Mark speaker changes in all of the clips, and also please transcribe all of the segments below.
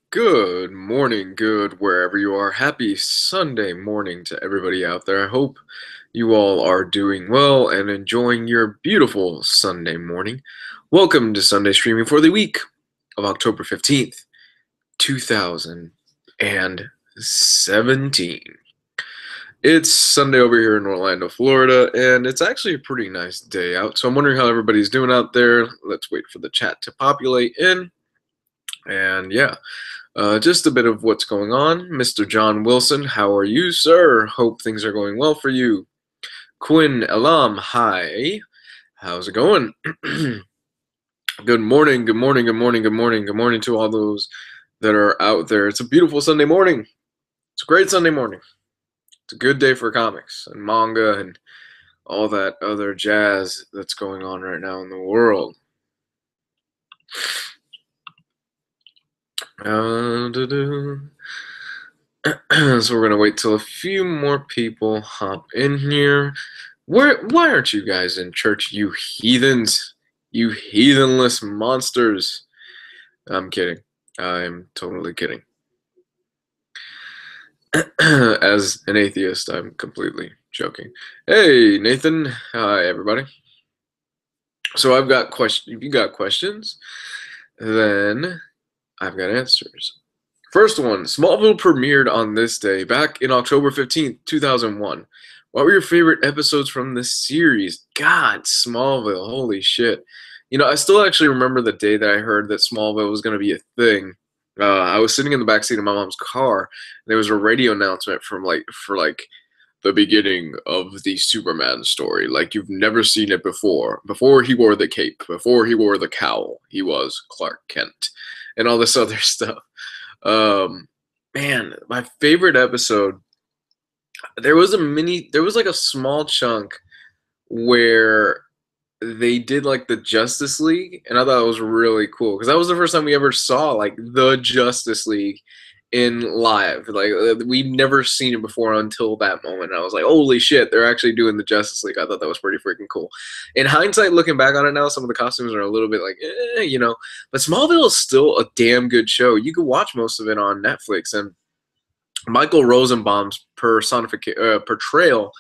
Speaker 1: Good morning, good wherever you are. Happy Sunday morning to everybody out there. I hope you all are doing well and enjoying your beautiful Sunday morning. Welcome to Sunday Streaming for the week of October 15th, 2017. It's Sunday over here in Orlando, Florida, and it's actually a pretty nice day out. So I'm wondering how everybody's doing out there. Let's wait for the chat to populate in. And yeah. Just a bit of what's going on. Mr. John Wilson, how are you, sir? Hope things are going well for you. Quinn Elam, hi. How's it going? Good morning, good morning, good morning, good morning, good morning to all those that are out there. It's a beautiful Sunday morning. It's a great Sunday morning. It's a good day for comics and manga and all that other jazz that's going on right now in the world. So we're gonna wait till a few more people hop in here. Why aren't you guys in church, you heathens? You heathenless monsters. I'm kidding. I'm totally kidding. As an atheist, I'm completely joking. Hey, Nathan. Hi, everybody. So I've got questions. If you got questions, then I've got answers. First one, Smallville premiered on this day, back in October 15th, 2001. What were your favorite episodes from this series? God, Smallville, holy shit. You know, I still actually remember the day that I heard that Smallville was going to be a thing. I was sitting in the backseat of my mom's car, and there was a radio announcement for the beginning of the Superman story. Like you've never seen it before. Before he wore the cape, before he wore the cowl, he was Clark Kent, and all this other stuff. Man, my favorite episode, there was like a small chunk where they did like the Justice League, and I thought it was really cool because that was the first time we ever saw like the Justice League in live. Like we'd never seen it before until that moment. I was like, holy shit, they're actually doing the Justice League. I thought that was pretty freaking cool. In hindsight, looking back on it now, some of the costumes are a little bit like, you know, but Smallville is still a damn good show. You can watch most of it on Netflix, and Michael Rosenbaum's portrayal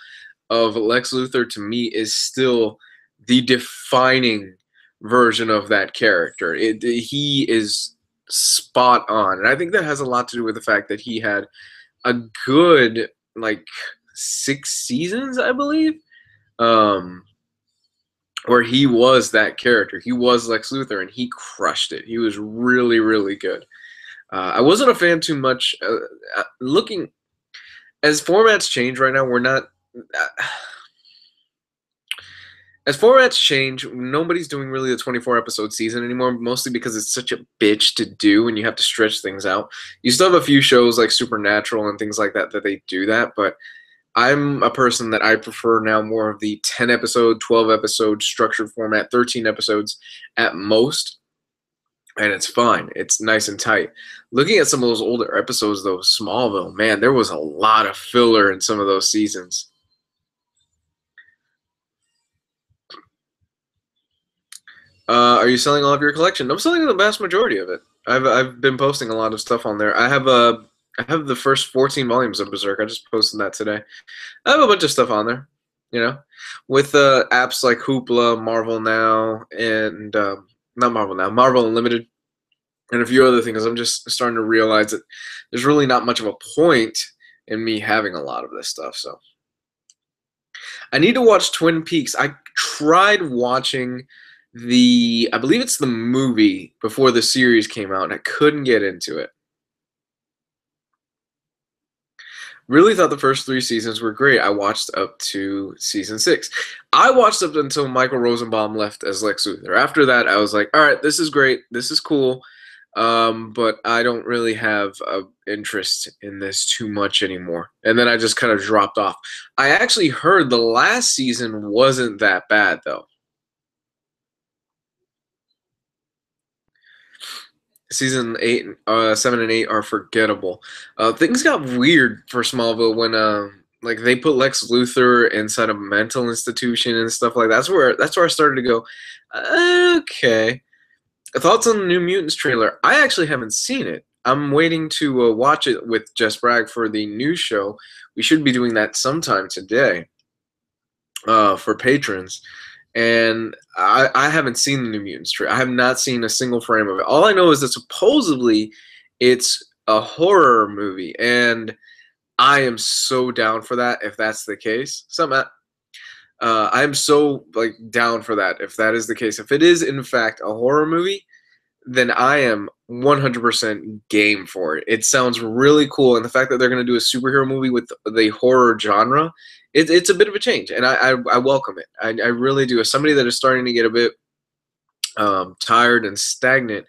Speaker 1: of Lex Luthor to me is still the defining version of that character. He is spot on, and I think that has a lot to do with the fact that he had a good like 6 seasons, I believe, where he was that character. He was Lex Luthor, and he crushed it. He was really, really good. I wasn't a fan too much. Looking as formats change right now, we're not. As formats change, nobody's doing really a 24-episode season anymore, mostly because it's such a bitch to do and you have to stretch things out. You still have a few shows like Supernatural and things like that that they do that, but I'm a person that I prefer now more of the 10-episode, 12-episode structured format, 13 episodes at most, and it's fine. It's nice and tight. Looking at some of those older episodes, though, Smallville, man, there was a lot of filler in some of those seasons. Are you selling all of your collection? I'm selling the vast majority of it. I've been posting a lot of stuff on there. I have the first 14 volumes of Berserk. I just posted that today. I have a bunch of stuff on there, you know, with apps like Hoopla, Marvel Now, and not Marvel Now, Marvel Unlimited, and a few other things. I'm just starting to realize that there's really not much of a point in me having a lot of this stuff. So I need to watch Twin Peaks. I tried watching I believe it's the movie before the series came out, and I couldn't get into it. Really thought the first 3 seasons were great. I watched up to season 6. I watched up until Michael Rosenbaum left as Lex Luthor. After that, I was like, all right, this is great. This is cool. But I don't really have an interest in this too much anymore. And then I just kind of dropped off. I actually heard the last season wasn't that bad, though. Season 7 and 8 are forgettable. Things got weird for Smallville when like they put Lex Luthor inside a mental institution and stuff like that. That's where I started to go, okay. Thoughts on the New Mutants trailer? I actually haven't seen it. I'm waiting to watch it with Jess Bragg for the news show. We should be doing that sometime today for patrons. And I haven't seen the New Mutants trailer. I have not seen a single frame of it. All I know is that supposedly it's a horror movie, and I am so down for that if that's the case. I'm so like down for that if that is the case. If it is in fact a horror movie, then I am 100% game for it. It sounds really cool, and the fact that they're going to do a superhero movie with the horror genre, it's a bit of a change, and I welcome it. I really do. As somebody that is starting to get a bit tired and stagnant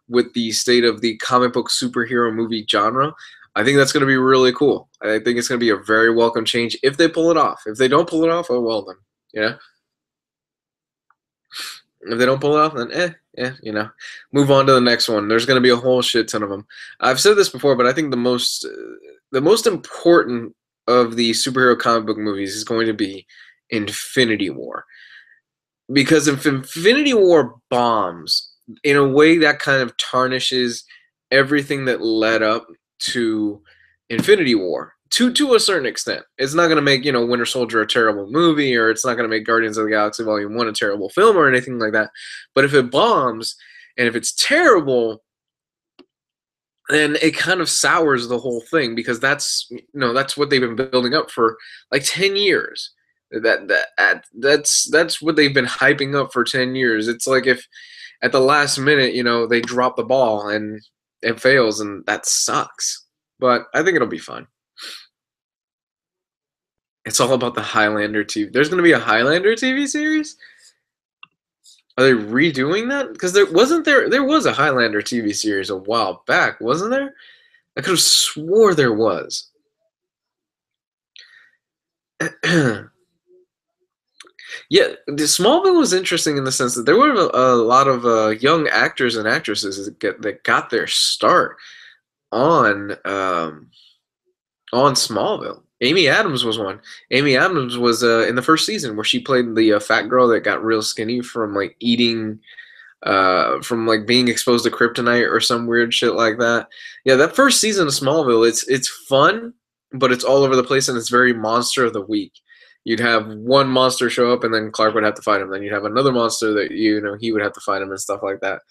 Speaker 1: with the state of the comic book superhero movie genre, I think that's going to be really cool. I think it's going to be a very welcome change if they pull it off. If they don't pull it off, oh well then. Yeah. If they don't pull it off, then move on to the next one. There's going to be a whole shit ton of them. I've said this before, but I think the most important of the superhero comic book movies is going to be Infinity War. Because if Infinity War bombs, in a way that kind of tarnishes everything that led up to Infinity War to a certain extent. It's not going to make, Winter Soldier a terrible movie, or it's not going to make Guardians of the Galaxy Volume 1 a terrible film or anything like that. But if it bombs, and if it's terrible, then it kind of sours the whole thing, because that's what they've been building up for like 10 years. That's what they've been hyping up for 10 years. It's like if at the last minute, they drop the ball and it fails, and that sucks. But I think it'll be fun. It's all about the Highlander TV. There's going to be a Highlander TV series? Are they redoing that? Because there was a Highlander TV series a while back, wasn't there? I could have swore there was. Yeah, the Smallville was interesting in the sense that there were a lot of young actors and actresses that got their start on Smallville. Amy Adams was one. Amy Adams was in the first season, where she played the fat girl that got real skinny from like eating, from like being exposed to kryptonite or some weird shit like that. Yeah, that first season of Smallville, it's fun, but it's all over the place, and it's very monster of the week. You'd have one monster show up, and then Clark would have to fight him. Then you'd have another monster that he would have to fight him and stuff like that.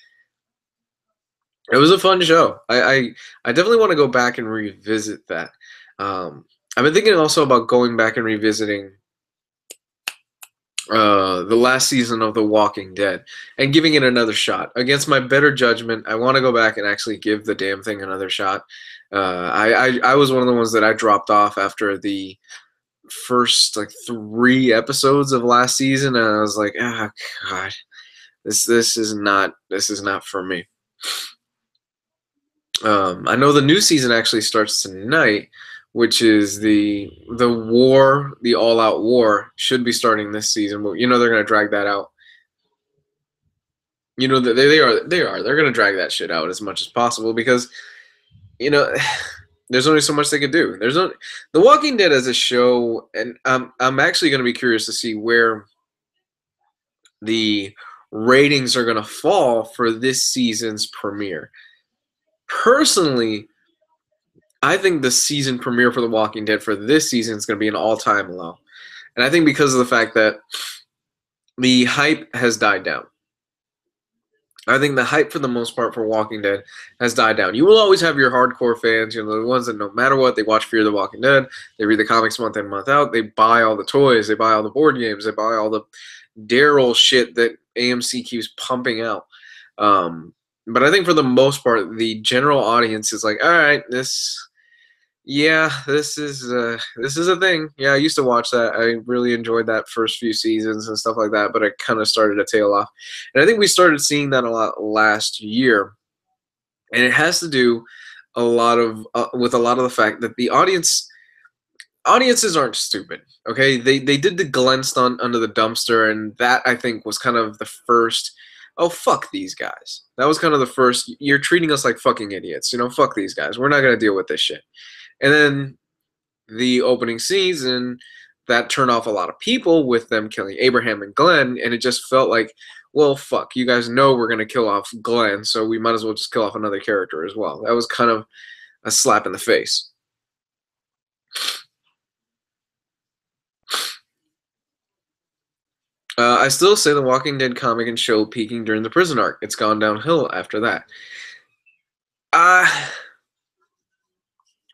Speaker 1: It was a fun show. I definitely want to go back and revisit that. I've been thinking also about going back and revisiting the last season of The Walking Dead and giving it another shot. Against my better judgment, I want to go back and actually give the damn thing another shot. I was one of the ones that I dropped off after the first like 3 episodes of last season, and I was like, oh god, this is not for me. I know the new season actually starts tonight, which is the war, the all-out war, should be starting this season. But they're going to drag that out. That they're going to drag that shit out as much as possible, because there's only so much they could do. The Walking Dead as a show, and I'm actually going to be curious to see where the ratings are going to fall for this season's premiere. Personally, I think the season premiere for The Walking Dead for this season is going to be an all-time low. And I think because of the fact that the hype has died down. I think the hype for the most part for Walking Dead has died down. You will always have your hardcore fans, the ones that no matter what, they watch Fear the Walking Dead, they read the comics month in, month out, they buy all the toys, they buy all the board games, they buy all the Daryl shit that AMC keeps pumping out. But I think for the most part, the general audience is like, all right, this is a thing. Yeah, I used to watch that. I really enjoyed that first few seasons and stuff like that, but it kind of started to tail off. And I think we started seeing that a lot last year. And it has to do with a lot of the fact that the audiences aren't stupid. Okay, they did the Glenn stunt under the dumpster, and that I think was kind of the first. Oh, fuck these guys. That was kind of the first. You're treating us like fucking idiots. Fuck these guys. We're not gonna deal with this shit. And then the opening season, that turned off a lot of people with them killing Abraham and Glenn, and it just felt like well, fuck, you guys know we're gonna kill off Glenn, so we might as well just kill off another character as well. That was kind of a slap in the face. I still say the Walking Dead comic and show peaking during the prison arc. It's gone downhill after that. Uh,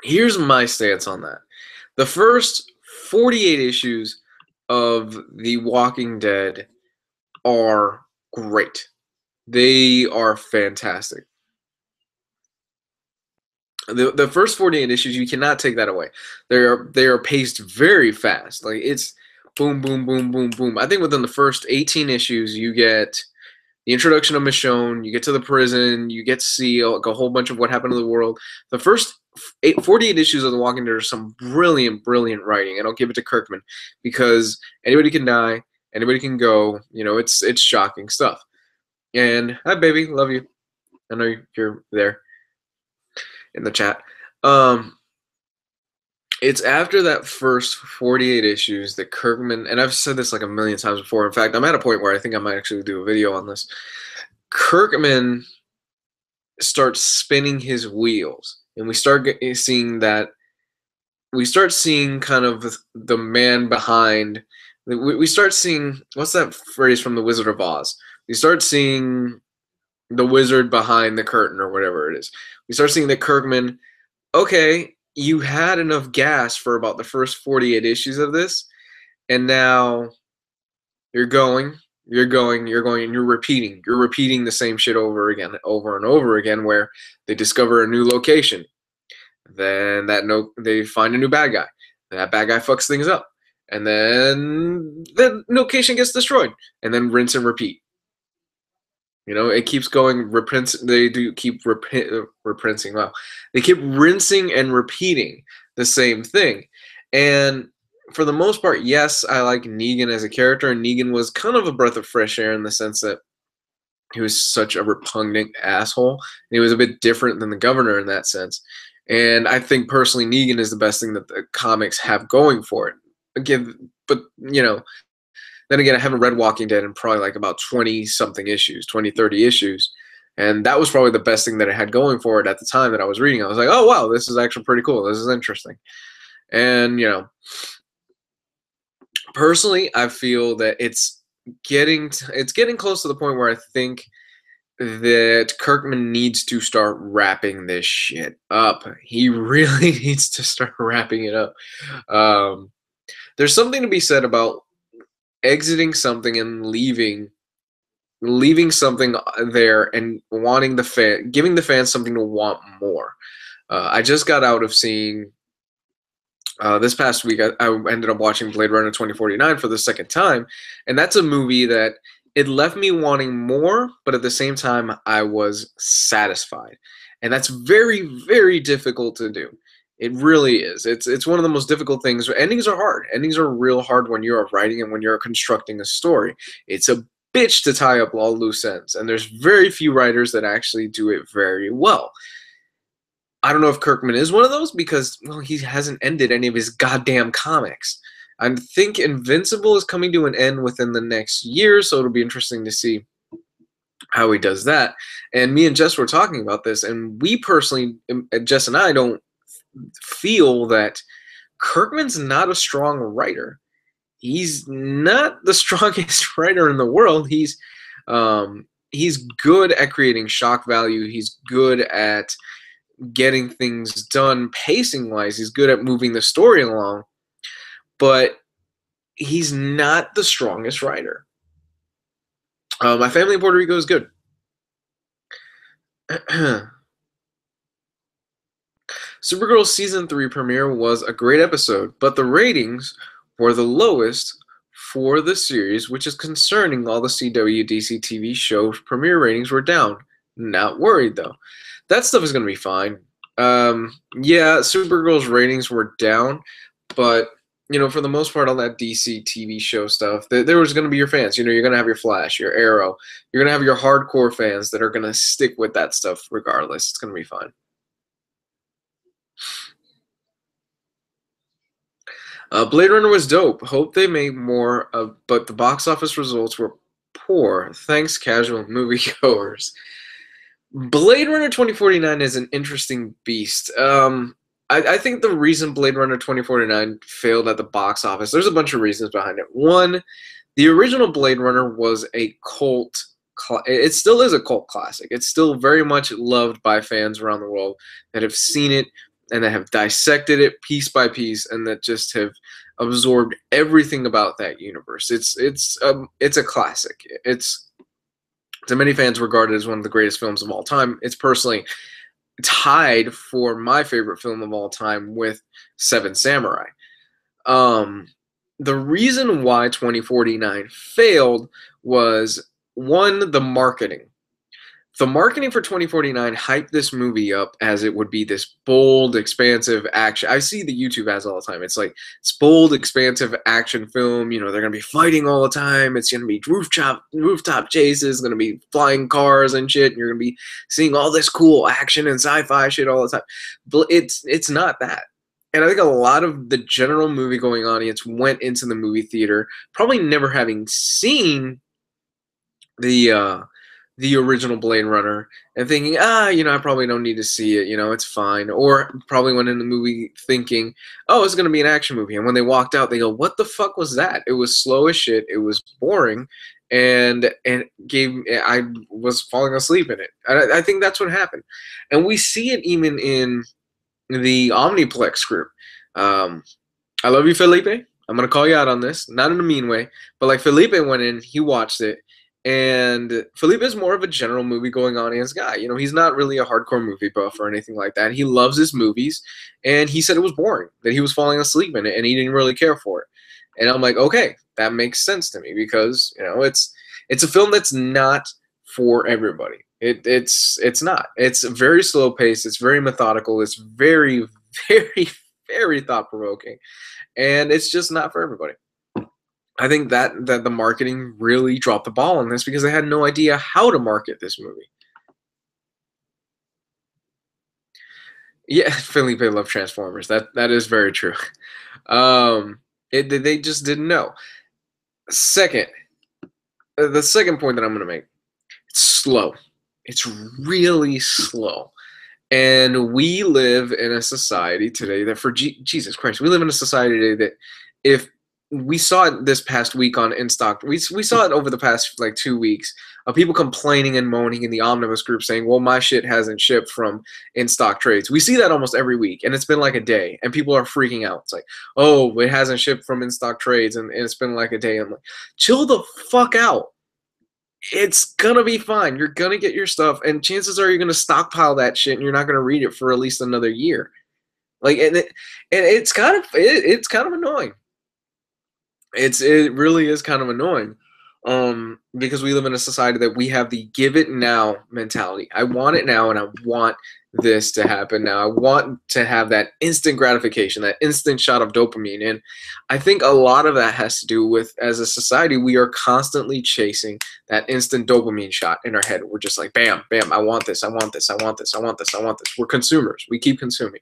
Speaker 1: Here's my stance on that. The first 48 issues of The Walking Dead are great. They are fantastic. The first 48 issues, you cannot take that away. They are paced very fast. Like, it's boom, boom, boom, boom, boom. I think within the first 18 issues, you get the introduction of Michonne, you get to the prison, you get to see a whole bunch of what happened to the world. The first 48 issues of The Walking Dead are some brilliant, brilliant writing, and I'll give it to Kirkman, because anybody can die, anybody can go. You know, it's shocking stuff. And hi, baby, love you. I know you're there in the chat. It's after that first 48 issues that Kirkman, and I've said this like a million times before. In fact, I'm at a point where I think I might actually do a video on this. Kirkman starts spinning his wheels, and we start seeing that. We start seeing kind of the man behind. We start seeing, what's that phrase from The Wizard of Oz? We start seeing the wizard behind the curtain, or whatever it is. We start seeing that Kirkman, okay, you had enough gas for about the first 48 issues of this, and now you're going, and you're repeating the same shit over and over again, where they discover a new location, then they find a new bad guy, that bad guy fucks things up, and then the location gets destroyed, and then rinse and repeat. You know, it keeps going. They do keep reprinting. Wow, they keep rinsing and repeating the same thing. And for the most part, yes, I like Negan as a character, and Negan was kind of a breath of fresh air in the sense that he was such a repugnant asshole. And he was a bit different than the Governor in that sense. And I think personally, Negan is the best thing that the comics have going for it. Again, but you know. Then again, I haven't read Walking Dead in probably like about 20-something issues, 20, 30 issues. And that was probably the best thing that it had going for it at the time that I was reading. I was like, oh, wow, this is actually pretty cool. This is interesting. And, you know, personally, I feel that it's getting close to the point where I think that Kirkman needs to start wrapping this shit up. He really needs to start wrapping it up. There's something to be said about exiting something and leaving something there and giving the fans something to want more. I just got out of seeing this past week. I ended up watching Blade Runner 2049 for the second time, and that's a movie that it left me wanting more, but at the same time I was satisfied, and that's very, very difficult to do. It really is. It's one of the most difficult things. Endings are hard. Endings are real hard when you're writing and when you're constructing a story. It's a bitch to tie up all loose ends, and there's very few writers that actually do it very well. I don't know if Kirkman is one of those because, well, he hasn't ended any of his goddamn comics. I think Invincible is coming to an end within the next year, so it'll be interesting to see how he does that. And me and Jess were talking about this, and we personally, Jess and I, don't feel that Kirkman's not a strong writer. He's not the strongest writer in the world. He's good at creating shock value. He's good at getting things done pacing wise. He's good at moving the story along, but he's not the strongest writer. My family in Puerto Rico is good. Supergirl Season 3 premiere was a great episode, but the ratings were the lowest for the series, which is concerning. All the CW DC TV show premiere ratings were down. Not worried, though. That stuff is going to be fine. Yeah, Supergirl's ratings were down, but, you know, for the most part on that DC TV show stuff, there was going to be your fans. You know, you're going to have your Flash, your Arrow. You're going to have your hardcore fans that are going to stick with that stuff regardless. It's going to be fine. Blade Runner was dope. Hope they make more, but the box office results were poor. Thanks, casual moviegoers. Blade Runner 2049 is an interesting beast. I think the reason Blade Runner 2049 failed at the box office, there's a bunch of reasons behind it. One, the original Blade Runner was a cult. It still is a cult classic. It's still very much loved by fans around the world that have seen it and that have dissected it piece by piece and that just have absorbed everything about that universe. It's a classic. It's to many fans regarded as one of the greatest films of all time. It's personally tied for my favorite film of all time with Seven Samurai. Um, the reason why 2049 failed was one, the marketing. The marketing for 2049 hyped this movie up as it would be this bold, expansive action. I see the YouTube ads all the time. It's like it's bold, expansive action film. You know, they're gonna be fighting all the time. It's gonna be rooftop chases. Gonna be flying cars and shit. And you're gonna be seeing all this cool action and sci-fi shit all the time. But it's not that. And I think a lot of the general movie-going audience went into the movie theater probably never having seen the the original Blade Runner and thinking, I probably don't need to see it, it's fine. Or probably went in the movie thinking, oh, it's gonna be an action movie. And when they walked out, they go, what the fuck was that? It was slow as shit. It was boring, and I was falling asleep in it. I think that's what happened, and we see it even in the Omniplex group. I love you, Felipe. I'm gonna call you out on this, not in a mean way, but like Felipe went in, he watched it, and Felipe is more of a general movie-going audience guy. He's not really a hardcore movie buff or anything like that. He loves his movies, and he said it was boring, that he was falling asleep in it, and he didn't really care for it. And I'm like, okay, that makes sense to me because it's a film that's not for everybody. It's not. It's very slow paced. It's very methodical. It's very, very, very thought provoking, and it's just not for everybody. I think that the marketing really dropped the ball on this because they had no idea how to market this movie. Yeah, Felipe loved Transformers. That is very true. They just didn't know. Second, the second point that I'm going to make, it's slow. It's really slow. And we live in a society today that, for Jesus Christ, we live in a society today that if we saw it this past week on InStock, we saw it over the past like 2 weeks of people complaining and moaning in the omnibus group saying, well, my shit hasn't shipped from InStock trades. We see that almost every week, and it's been like a day, and people are freaking out. It's like, oh, it hasn't shipped from InStock trades, and it's been like a day. I'm like, chill the fuck out. It's gonna be fine. You're gonna get your stuff, and chances are you're gonna stockpile that shit, and you're not gonna read it for at least another year. Like, and it's kind of annoying. It really is kind of annoying, because we live in a society that we have the give it now mentality. I want it now, and I want this to happen now. I want to have that instant gratification, that instant shot of dopamine. And I think a lot of that has to do with, as a society, we are constantly chasing that instant dopamine shot in our head. We're just like, bam, bam, I want this, I want this, I want this, I want this, I want this. We're consumers. We keep consuming.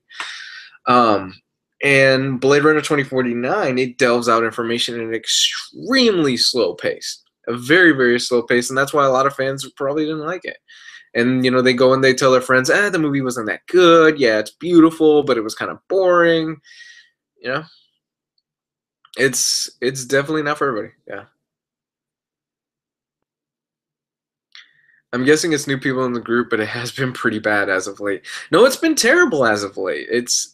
Speaker 1: And Blade Runner 2049, it delves out information at an extremely slow pace, a very, very slow pace, and that's why a lot of fans probably didn't like it. And they go and they tell their friends, the movie wasn't that good. Yeah, it's beautiful, but it was kind of boring. It's definitely not for everybody. Yeah. I'm guessing it's new people in the group, but it has been pretty bad as of late. No, it's been terrible as of late. It's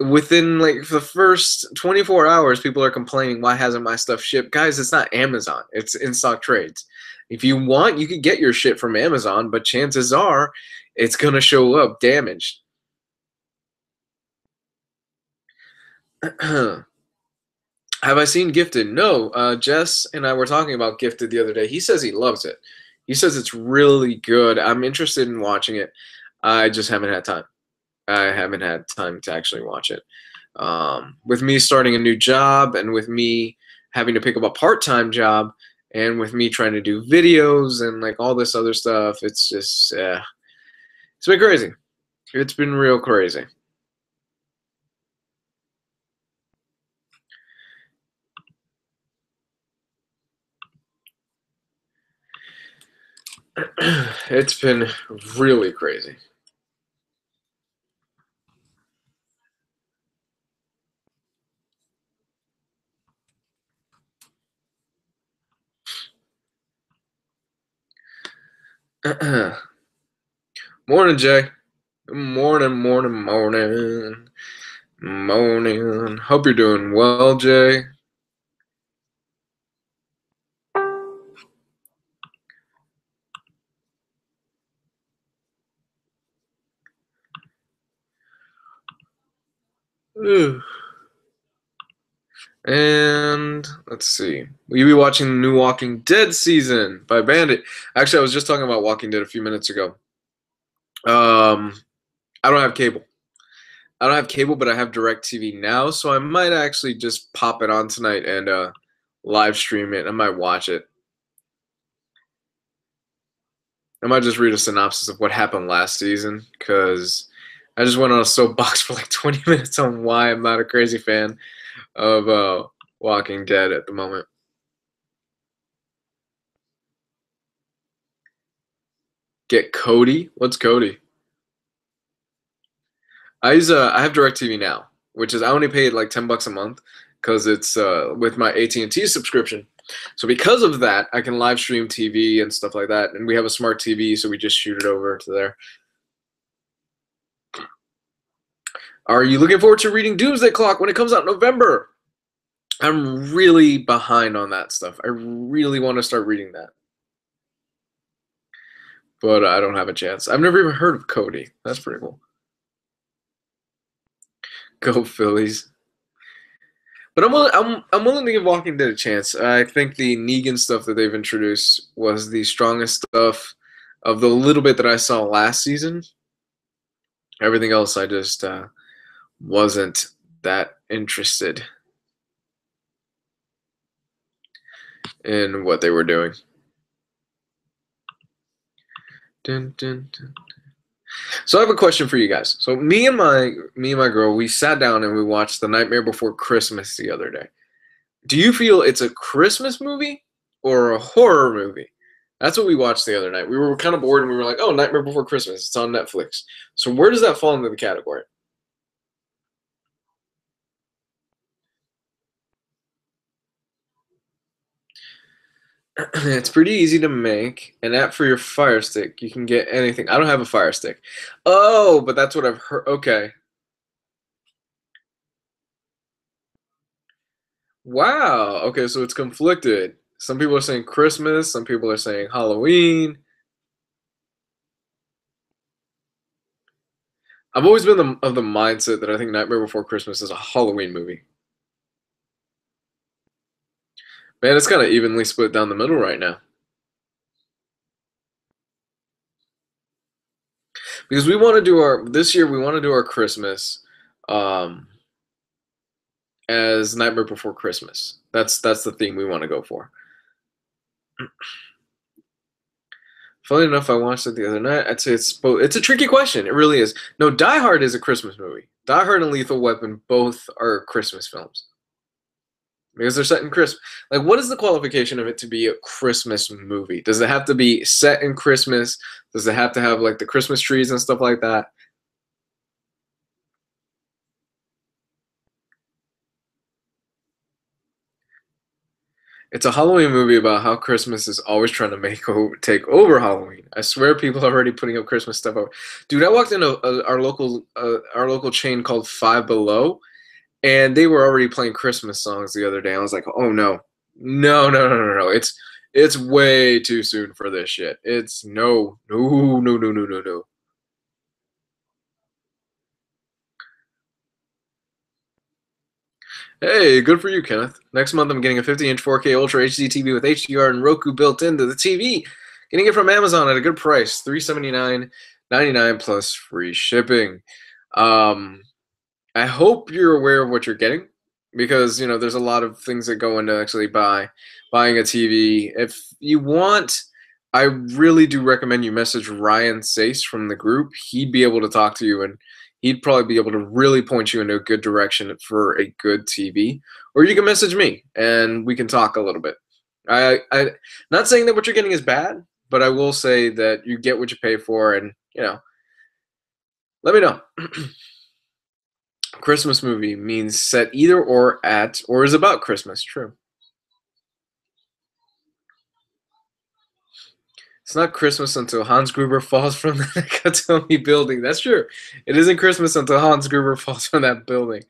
Speaker 1: within like the first 24 hours, people are complaining, why hasn't my stuff shipped? Guys, it's not Amazon. It's InStock trades. If you want, you could get your shit from Amazon, but chances are it's going to show up damaged. Have I seen Gifted? No. Jess and I were talking about Gifted the other day. He says he loves it. He says it's really good. I'm interested in watching it. I just haven't had time. I haven't had time to actually watch it. With me starting a new job and with me having to pick up a part-time job and with me trying to do videos and like all this other stuff, it's just, it's been crazy. It's been real crazy. It's been really crazy. Morning, Jay. Morning, morning, morning, morning. Hope you're doing well, Jay. And let's see. Will you be watching the new Walking Dead season by Bandit? Actually, I was just talking about Walking Dead a few minutes ago. Um, I don't have cable. I don't have cable, but I have DirecTV now, so I might actually just pop it on tonight and live stream it. I might watch it. I might just read a synopsis of what happened last season because I just went on a soapbox for like 20 minutes on why I'm not a crazy fan of Walking Dead at the moment. Get Cody? What's Cody? I have DirecTV now, which is I only paid like $10 a month because it's with my AT&T subscription. So because of that, I can live stream TV and stuff like that. And we have a smart TV, so we just shoot it over to there. Are you looking forward to reading Doomsday Clock when it comes out in November? I'm really behind on that stuff. I really want to start reading that. But I don't have a chance. I've never even heard of Cody. That's pretty cool. Go Phillies. But I'm willing to give Walking Dead a chance. I think the Negan stuff that they've introduced was the strongest stuff of the little bit that I saw last season. Everything else I just wasn't that interested in what they were doing. Dun, dun, dun. So I have a question for you guys. So me and my girl, we sat down and we watched The Nightmare Before Christmas the other day. Do you feel it's a Christmas movie or a horror movie? That's what we watched the other night. We were kind of bored and we were like, "Oh, Nightmare Before Christmas. It's on Netflix." So where does that fall into the category? It's pretty easy to make. An app for your Fire Stick. You can get anything. I don't have a Fire Stick. Oh, but that's what I've heard. Okay. Wow. Okay, so it's conflicted. Some people are saying Christmas, some people are saying Halloween. I've always been of the mindset that I think Nightmare Before Christmas is a Halloween movie. Man, it's kind of evenly split down the middle right now. Because we want to do our this year we want to do our Christmas um as Nightmare Before Christmas. That's the theme we want to go for. Funny enough, I watched it the other night. I'd say it's both. It's a tricky question. It really is. No, Die Hard is a Christmas movie. Die Hard and Lethal Weapon both are Christmas films because they're set in Christmas. Like, what is the qualification of it to be a Christmas movie? Does it have to be set in Christmas? Does it have to have like the Christmas trees and stuff like that? It's a Halloween movie about how Christmas is always trying to take over Halloween. I swear, people are already putting up Christmas stuff over. Dude, I walked into our local chain called Five Below, and they were already playing Christmas songs the other day. I was like, oh no, no, no, no, no, no! It's way too soon for this shit. It's no, no, no, no, no, no, no. Hey, good for you, Kenneth. Next month, I'm getting a 50-inch 4K Ultra HD TV with HDR and Roku built into the TV. Getting it from Amazon at a good price, $379.99 plus free shipping. Um, I hope you're aware of what you're getting because there's a lot of things that go into actually buying a TV. If you want, I really do recommend you message Ryan Sace from the group. He'd be able to talk to you and he'd probably be able to really point you into a good direction for a good TV. Or you can message me and we can talk a little bit. I not saying that what you're getting is bad, but I will say that you get what you pay for, and let me know. Christmas movie means set either or at or is about Christmas. True. It's not Christmas until Hans Gruber falls from the Nakatomi building. That's true. It isn't Christmas until Hans Gruber falls from that building.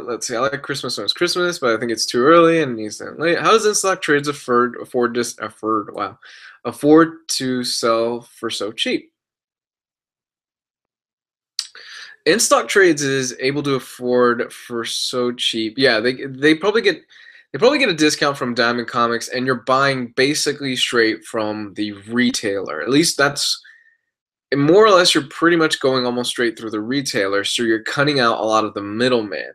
Speaker 1: Let's see. I like Christmas when it's Christmas, but I think it's too early and needs to late. How does in-stock trades afford to sell for so cheap? In-stock trades is able to afford for so cheap. Yeah, they probably get a discount from Diamond Comics, and you're buying basically straight from the retailer. At least that's more or less you're pretty much going almost straight through the retailer, so you're cutting out a lot of the middleman.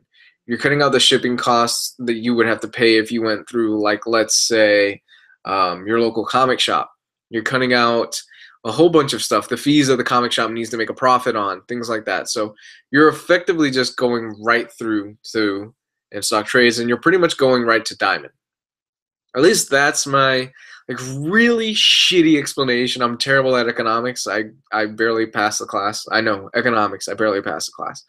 Speaker 1: You're cutting out the shipping costs that you would have to pay if you went through, like, let's say, your local comic shop. You're cutting out a whole bunch of stuff. The fees of the comic shop needs to make a profit on, things like that. So you're effectively just going right through to in-stock trades, and you're pretty much going right to Diamond. At least that's my really shitty explanation. I'm terrible at economics. I barely pass the class. I know economics. I barely pass the class.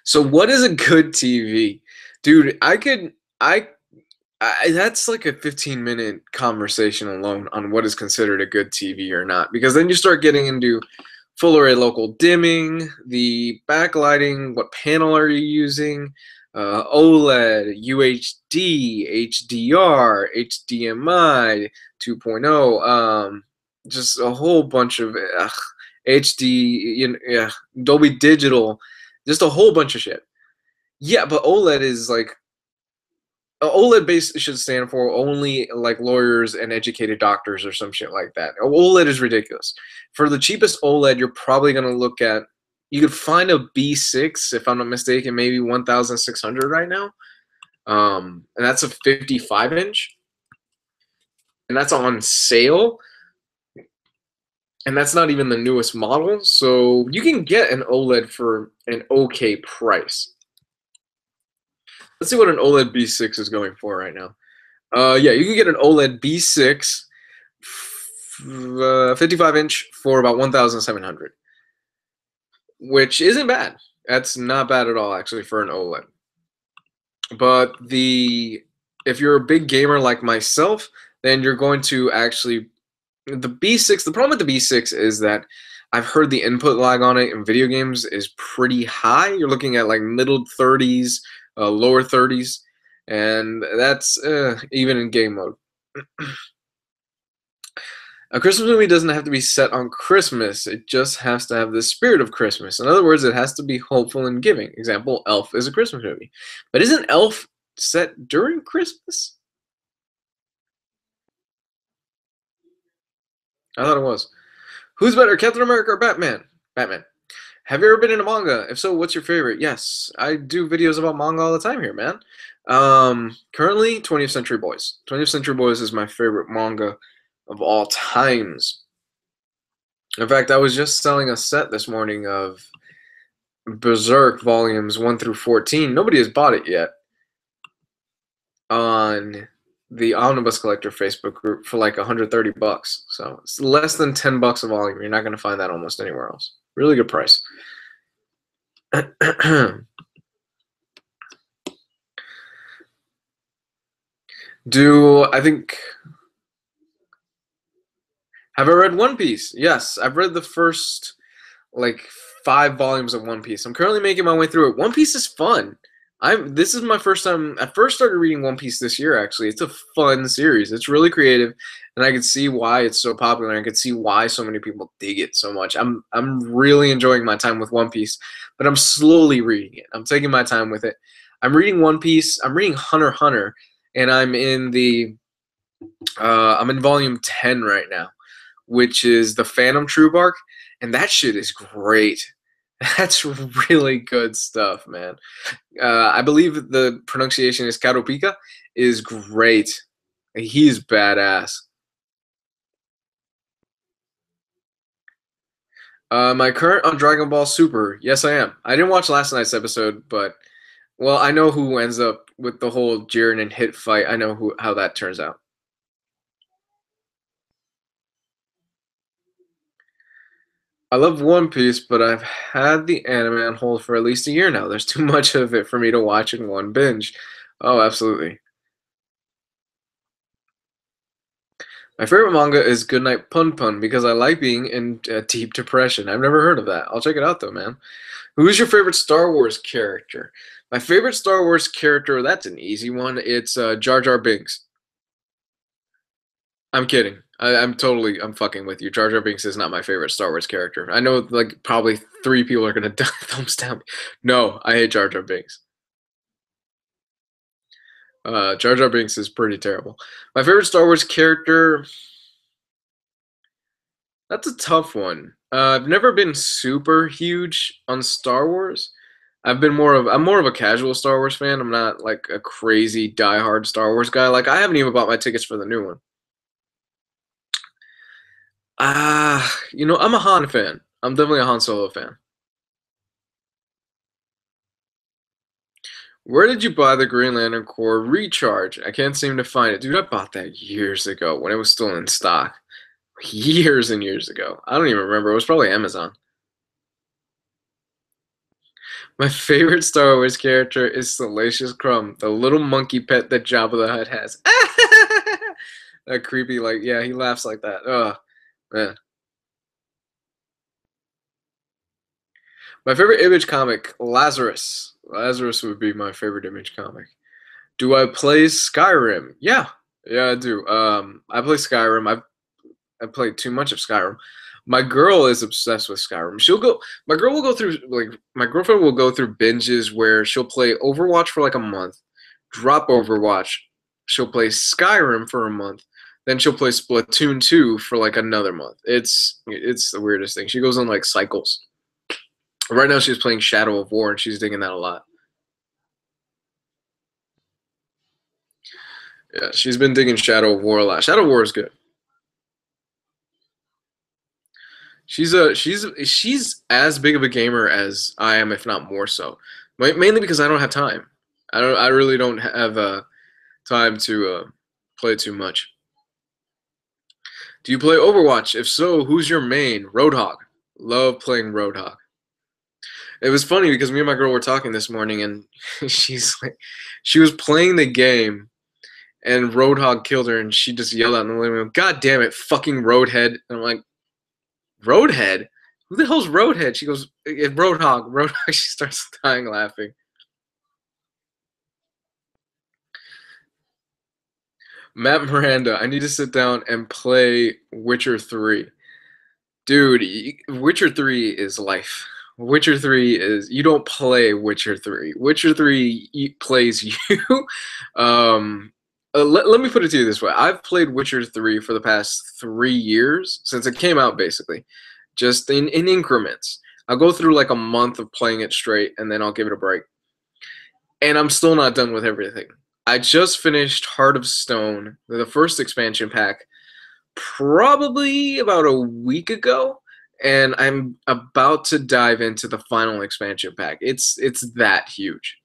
Speaker 1: So what is a good TV? Dude, that's like a 15-minute conversation alone on what is considered a good TV or not, because then you start getting into full array local dimming, the backlighting, what panel are you using, OLED, UHD, HDR, HDMI 2.0, just a whole bunch of HD, Dolby Digital, just a whole bunch of shit. Yeah, but OLED is like OLED base should stand for only like lawyers and educated doctors or some shit like that. OLED is ridiculous. For the cheapest OLED, you're probably gonna look at. You could find a B6 if I'm not mistaken, maybe 1,600 right now, and that's a 55-inch, and that's on sale. And that's not even the newest model, so you can get an OLED for an okay price. Let's see what an OLED B6 is going for right now. Yeah, you can get an OLED B6 55-inch for about 1,700, which isn't bad. That's not bad at all, actually, for an OLED. But if you're a big gamer like myself, then you're going to actually the B6. The problem with the B6 is that I've heard the input lag on it in video games is pretty high. You're looking at like middle 30s, lower 30s, and that's even in game mode. A Christmas movie doesn't have to be set on Christmas. It just has to have the spirit of Christmas. In other words, it has to be hopeful and giving. Example, Elf is a Christmas movie. But isn't Elf set during Christmas? I thought it was. Who's better, Captain America or Batman? Batman. Have you ever been into manga? If so, what's your favorite? Yes, I do videos about manga all the time here, man. Currently, 20th Century Boys. 20th Century Boys is my favorite manga of all times. In fact, I was just selling a set this morning of Berserk volumes 1 through 14. Nobody has bought it yet on the Omnibus Collector Facebook group for like 130 bucks. So it's less than 10 bucks a volume. You're not going to find that almost anywhere else. Really good price. Have I read One Piece? Yes, I've read the first like 5 volumes of One Piece. I'm currently making my way through it. One Piece is fun. This is my first time. I first started reading One Piece this year. Actually, it's a fun series. It's really creative, and I can see why it's so popular. I can see why so many people dig it so much. I'm really enjoying my time with One Piece, but I'm slowly reading it. I'm taking my time with it. I'm reading One Piece. I'm reading Hunter x Hunter, and I'm in volume 10 right now, which is the Phantom Troop arc, and that shit is great. That's really good stuff, man. I believe the pronunciation is Karopika, is great. He's badass. My current on Dragon Ball Super. Yes, I am. I didn't watch last night's episode, but well, I know who ends up with the whole Jiren and Hit fight. I know who how that turns out. I love One Piece, but I've had the anime on hold for at least a year now. There's too much of it for me to watch in one binge. Oh, absolutely. My favorite manga is Goodnight Pun Pun because I like being in deep depression. I've never heard of that. I'll check it out though, man. Who's your favorite Star Wars character? My favorite Star Wars character, that's an easy one. It's Jar Jar Binks. I'm kidding. I'm fucking with you. Jar Jar Binks is not my favorite Star Wars character. I know like probably three people are gonna thumbs down me. No, I hate Jar Jar Binks. Jar Jar Binks is pretty terrible. My favorite Star Wars character, that's a tough one. I've never been super huge on Star Wars. I'm more of a casual Star Wars fan. I'm not like a crazy diehard Star Wars guy. Like I haven't even bought my tickets for the new one. I'm a Han fan. I'm definitely a Han Solo fan. Where did you buy the Green Lantern Corps Recharge? I can't seem to find it. Dude, I bought that years ago when it was still in stock. Years and years ago. I don't even remember. It was probably Amazon. My favorite Star Wars character is Salacious Crumb, the little monkey pet that Jabba the Hutt has. That creepy, like, yeah, he laughs like that. Oh, man. My favorite Image comic, Lazarus. Lazarus would be my favorite Image comic. Do I play Skyrim? Yeah, yeah, I do. I play Skyrim. I played too much of Skyrim. My girl is obsessed with Skyrim. She'll go. My girl will go through like my girlfriend will go through binges where she'll play Overwatch for like a month, drop Overwatch. She'll play Skyrim for a month, then she'll play Splatoon 2 for like another month. It's the weirdest thing. She goes on like cycles. Right now she's playing Shadow of War and she's digging that a lot. Yeah, she's been digging Shadow of War a lot. Shadow of War is good. She's as big of a gamer as I am, if not more so. Mainly because I don't have time. I really don't have time to play too much. Do you play Overwatch? If so, who's your main? Roadhog. Love playing Roadhog. It was funny because me and my girl were talking this morning, and she was playing the game, and Roadhog killed her, and she just yelled out in the living room, "God damn it, fucking Roadhead!" And I'm like, Roadhead? Who the hell's Roadhead? She goes, Roadhog. Roadhog. She starts dying laughing. Matt Miranda, I need to sit down and play Witcher 3. Dude, Witcher 3 is life. Witcher 3 is, you don't play Witcher 3. Witcher 3 plays you. um, let me put it to you this way. I've played Witcher 3 for the past 3 years, since it came out basically, just in increments. I'll go through like a month of playing it straight, and then I'll give it a break. And I'm still not done with everything. I just finished Heart of Stone, the first expansion pack, probably about a week ago, and I'm about to dive into the final expansion pack. It's that huge.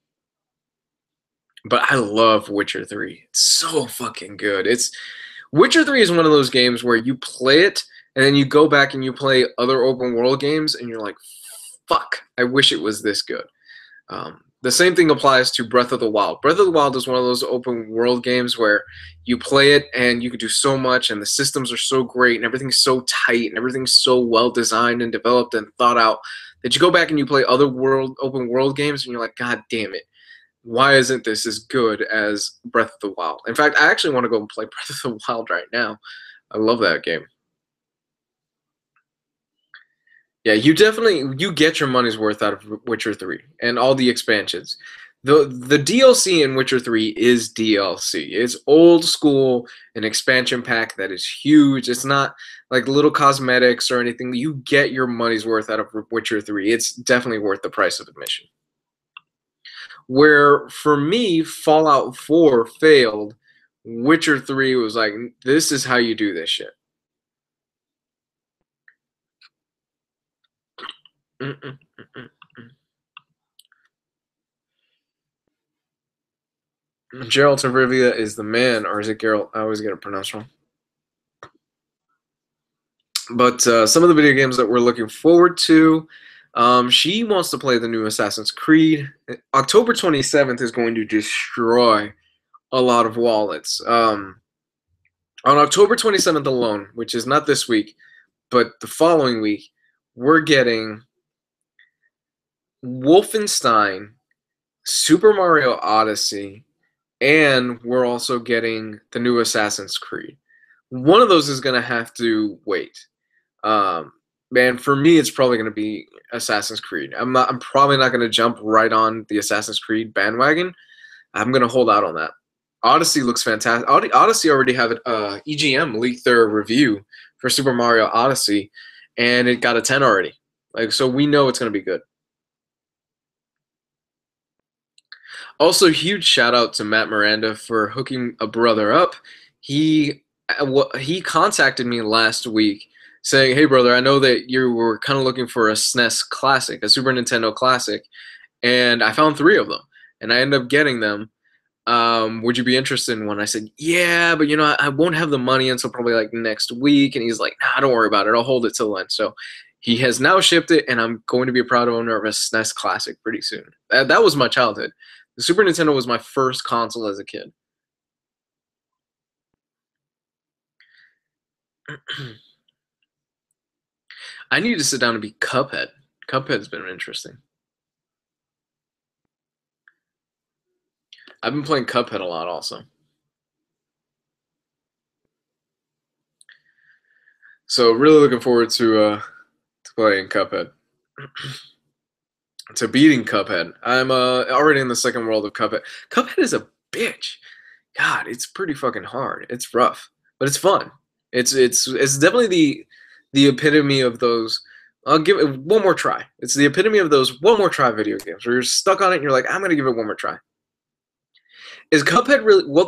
Speaker 1: But I love Witcher 3. It's so fucking good. It's Witcher 3 is one of those games where you play it and then you go back and you play other open world games and you're like, fuck, I wish it was this good. The same thing applies to Breath of the Wild. Breath of the Wild is one of those open world games where you play it and you can do so much, and the systems are so great, and everything's so tight, and everything's so well designed and developed and thought out that you go back and you play other open world games, and you're like, God damn it, why isn't this as good as Breath of the Wild? In fact, I actually want to go and play Breath of the Wild right now. I love that game. Yeah, you get your money's worth out of Witcher 3 and all the expansions. The DLC in Witcher 3 is DLC. It's old school, an expansion pack that is huge. It's not like little cosmetics or anything. You get your money's worth out of Witcher 3. It's definitely worth the price of admission. Where for me, Fallout 4 failed, Witcher 3 was like, this is how you do this shit. Geralt of Rivia is the man, or is it Geralt? I always get it pronounced wrong. But some of the video games that we're looking forward to, she wants to play the new Assassin's Creed. October 27th is going to destroy a lot of wallets. On October 27th alone, which is not this week, but the following week, we're getting Wolfenstein, Super Mario Odyssey, and we're also getting the new Assassin's Creed. One of those is going to have to wait. Man, for me, it's probably going to be Assassin's Creed. I'm probably not going to jump right on the Assassin's Creed bandwagon. I'm going to hold out on that. Odyssey looks fantastic. Odyssey already have it. EGM leaked their review for Super Mario Odyssey, and it got a 10 already. Like, so we know it's going to be good. Also, huge shout out to Matt Miranda for hooking a brother up. He contacted me last week saying, "Hey, brother, I know that you were kind of looking for a SNES classic, a Super Nintendo classic, and I found 3 of them, and I ended up getting them. Would you be interested in one?" I said, "Yeah, but I won't have the money until probably like next week." And he's like, "Nah, don't worry about it. I'll hold it till then." So he has now shipped it, and I'm going to be a proud owner of a SNES classic pretty soon. That was my childhood. The Super Nintendo was my first console as a kid. I need to sit down and be Cuphead. Cuphead's been interesting. I've been playing Cuphead a lot also. So really looking forward to playing Cuphead. To beating Cuphead. I'm already in the second world of Cuphead. Cuphead is a bitch. God, it's pretty fucking hard. It's rough, but it's fun. It's definitely the epitome of those. I'll give it one more try. It's the epitome of those one more try video games where you're stuck on it and you're like, I'm gonna give it one more try. Is Cuphead really well?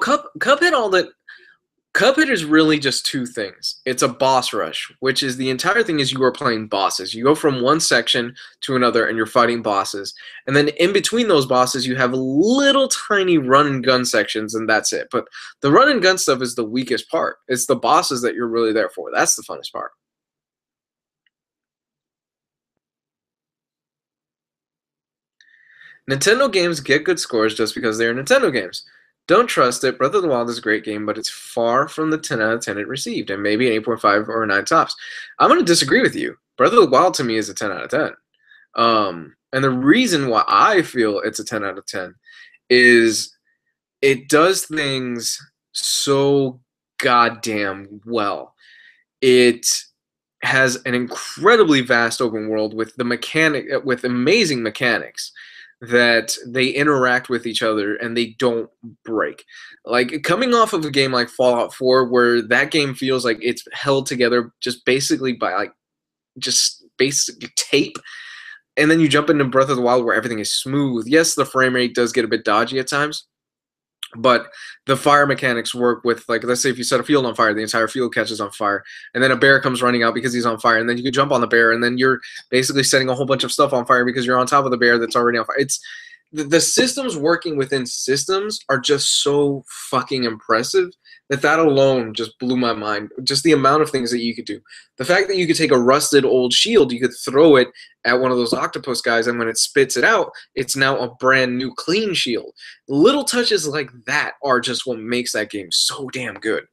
Speaker 1: Cuphead is really just 2 things. It's a boss rush, which is the entire thing is you are playing bosses. You go from one section to another and you're fighting bosses. And then in between those bosses, you have little tiny run and gun sections, and that's it. But the run and gun stuff is the weakest part. It's the bosses that you're really there for. That's the funnest part. Nintendo games get good scores just because they're Nintendo games. Don't trust it. Breath of the Wild is a great game, but it's far from the 10 out of 10 it received, and maybe an 8.5 or a 9 tops. I'm going to disagree with you. Breath of the Wild to me is a 10 out of 10. And the reason why I feel it's a 10 out of 10 is it does things so goddamn well. It has an incredibly vast open world with with amazing mechanics that they interact with each other and they don't break. Like coming off of a game like Fallout 4 where that game feels like it's held together just basically by like just basic tape, and then you jump into Breath of the Wild where everything is smooth. Yes, the frame rate does get a bit dodgy at times, but the fire mechanics work with, like, let's say if you set a field on fire, the entire field catches on fire, and then a bear comes running out because he's on fire, and then you can jump on the bear, and then you're basically setting a whole bunch of stuff on fire because you're on top of the bear that's already on fire. It's the systems working within systems are just so fucking impressive that alone just blew my mind. Just the amount of things that you could do. The fact that you could take a rusted old shield, you could throw it at one of those octopus guys, and when it spits it out, it's now a brand new clean shield. Little touches like that are just what makes that game so damn good.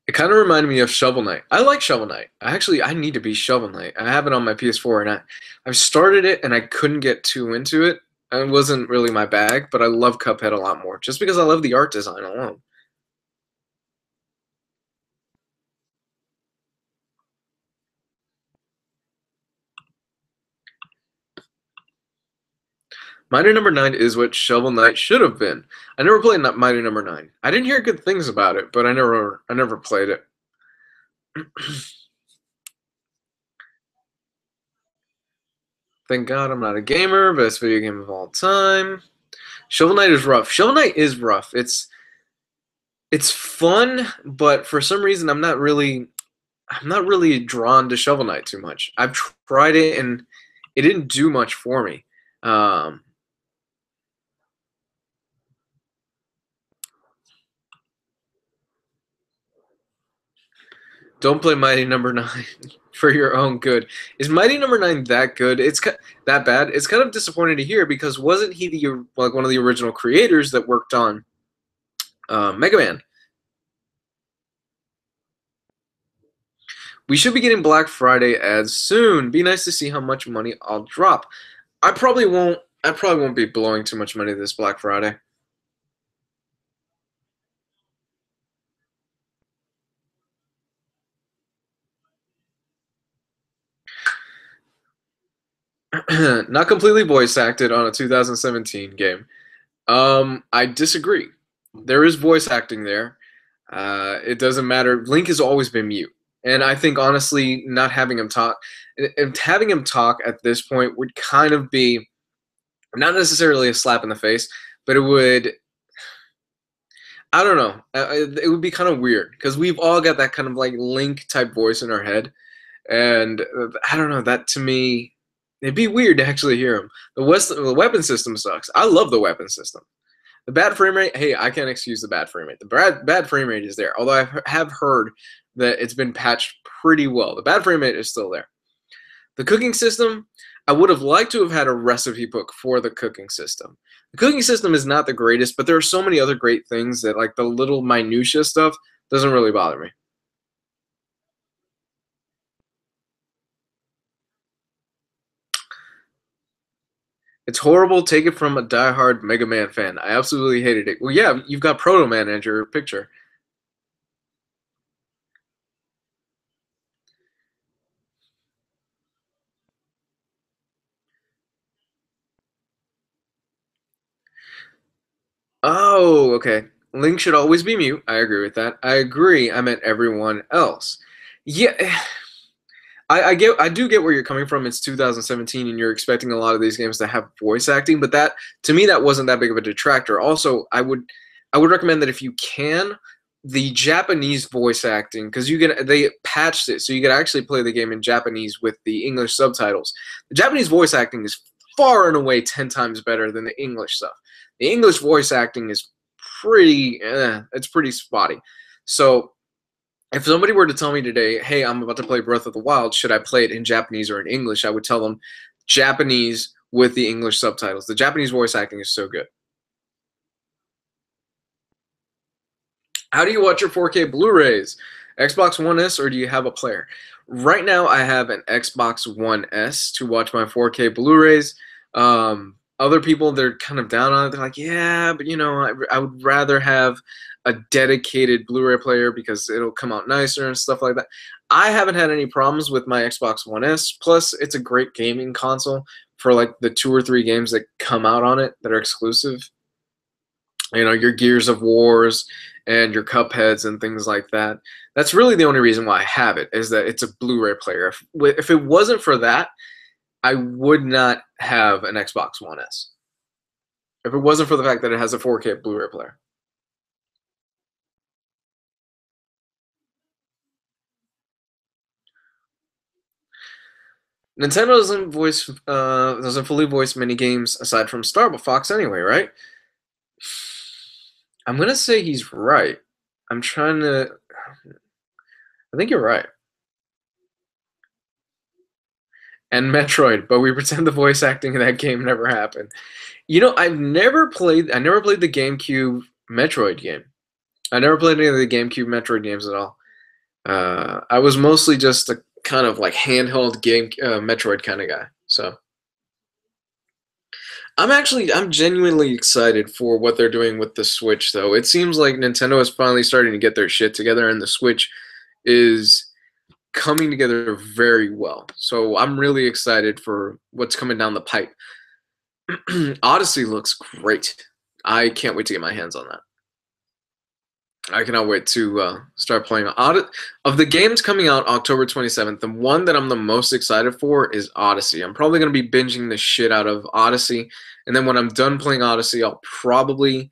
Speaker 1: It kind of reminded me of Shovel Knight. I like Shovel Knight. I need to be Shovel Knight. I have it on my PS4, and I've started it, and I couldn't get too into it. It wasn't really my bag, but I love Cuphead a lot more, just because I love the art design alone. Mighty Number 9 is what Shovel Knight should have been. I never played Mighty Number 9. I didn't hear good things about it, but I never played it. Thank God I'm not a gamer. Best video game of all time. Shovel Knight is rough. Shovel Knight is rough. It's fun, but for some reason I'm not really I'm not really drawn to Shovel Knight too much. I've tried it and it didn't do much for me. Um, don't play Mighty Number Nine for your own good. Is Mighty Number Nine that good? It's that bad. It's kind of disappointing to hear because wasn't he the like one of the original creators that worked on Mega Man? We should be getting Black Friday ads soon. Be nice to see how much money I'll drop. I probably won't. I probably won't be blowing too much money this Black Friday. Not completely voice acted on a 2017 game. I disagree. There is voice acting there. It doesn't matter. Link has always been mute, and I think honestly, not having him talk, and having him talk at this point would kind of be not necessarily a slap in the face, but it would. I don't know. It would be kind of weird because we've all got that kind of like Link type voice in our head, and I don't know. That to me, it'd be weird to actually hear him. The weapon system sucks. I love the weapon system. The bad frame rate, hey, I can't excuse the bad frame rate. The bad frame rate is there, although I have heard that it's been patched pretty well. The bad frame rate is still there. The cooking system, I would have liked to have had a recipe book for the cooking system. The cooking system is not the greatest, but there are so many other great things that, like the little minutia stuff, doesn't really bother me. It's horrible. Take it from a diehard Mega Man fan. I absolutely hated it. Well, yeah, you've got Proto Man as your picture. Oh, okay. Link should always be mute. I agree with that. I agree. I meant everyone else. Yeah, I do get where you're coming from. It's 2017, and you're expecting a lot of these games to have voice acting, but that to me that wasn't that big of a detractor. Also, I would recommend that if you can, the Japanese voice acting because they patched it so you could actually play the game in Japanese with the English subtitles. The Japanese voice acting is far and away 10 times better than the English stuff. The English voice acting is it's pretty spotty. So if somebody were to tell me today, hey, I'm about to play Breath of the Wild, should I play it in Japanese or in English? I would tell them Japanese with the English subtitles. The Japanese voice acting is so good. How do you watch your 4K Blu-rays? Xbox One S or do you have a player? Right now, I have an Xbox One S to watch my 4K Blu-rays. Other people, they're kind of down on it. They're like, yeah, but I would rather have a dedicated Blu-ray player because it'll come out nicer and stuff like that. I haven't had any problems with my Xbox One S. Plus, it's a great gaming console for like the 2 or 3 games that come out on it that are exclusive. Your Gears of Wars and your Cupheads and things like that. That's really the only reason why I have it is that it's a Blu-ray player. If it wasn't for that, I would not have an Xbox One S. If it wasn't for the fact that it has a 4K Blu-ray player. Nintendo doesn't fully voice many games aside from Star Fox anyway, right? I'm gonna say he's right. I'm trying to. I think you're right. And Metroid, but we pretend the voice acting in that game never happened. I never played the GameCube Metroid game. I never played any of the GameCube Metroid games at all. I was mostly just a kind of like handheld game Metroid kind of guy. So I'm genuinely excited for what they're doing with the Switch, though. It seems like Nintendo is finally starting to get their shit together, and the Switch is coming together very well. So I'm really excited for what's coming down the pipe. Odyssey looks great. I can't wait to get my hands on that. I cannot wait to start playing. Of the games coming out October 27th, the one that I'm the most excited for is Odyssey. I'm probably going to be binging the shit out of Odyssey, and then when I'm done playing Odyssey, I'll probably